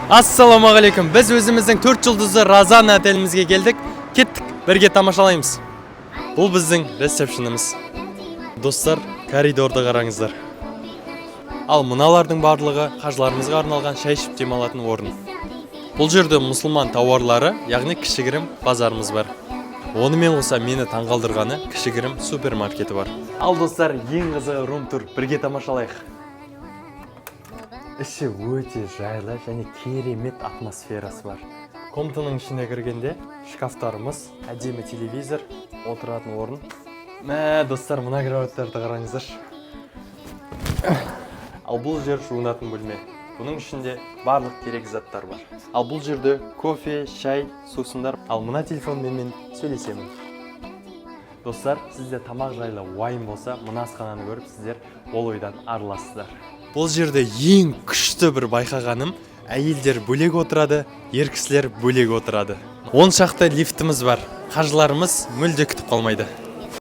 Ассалаумағалейкум. Біз өзіміздің 4 жұлдызды Разан отелімізге келдік. Кеттік, бірге тамашалаймыз. Бұл біздің ресепшеніміз. Достар, коридорды қараңыздар. Ал мыналардың барлығы қажыларымызға арналған шай ішіп демалатын орын. Бұл жерде мұсылман тауарлары, яғни кішігірім базарымыз бар. Онымен қоса мені таңғалдырғаны кішігірім супермаркеті бар. Ал достар, ең қызығы рум-тур, бірге тамашалайық. Іші өте жайлы және керемет атмосферасы бар. Комнатаның ішіне кіргенде шкафтарымыз, әдемі телевизор, отыратын орын. Достар, мына кроваттарды қараңыздар. Ал бұл жер жуынатын бөлме. Бұның ішінде барлық керек заттар бар. Ал бұл жерде кофе, шай, сусындар. Ал мына телефонмен мен сөйлесемін. Достар, сізде тамақ жайлы уайым болса, мына асхананы көріп, сіздер ол ойдан арыласыздар. Бұл жерде ең күшті бір байқағаным, әйелдер бөлек отырады, ер кісілер бөлек отырады. 10 шақты лифтіміз бар. Қажыларымыз мүлде күтіп қалмайды.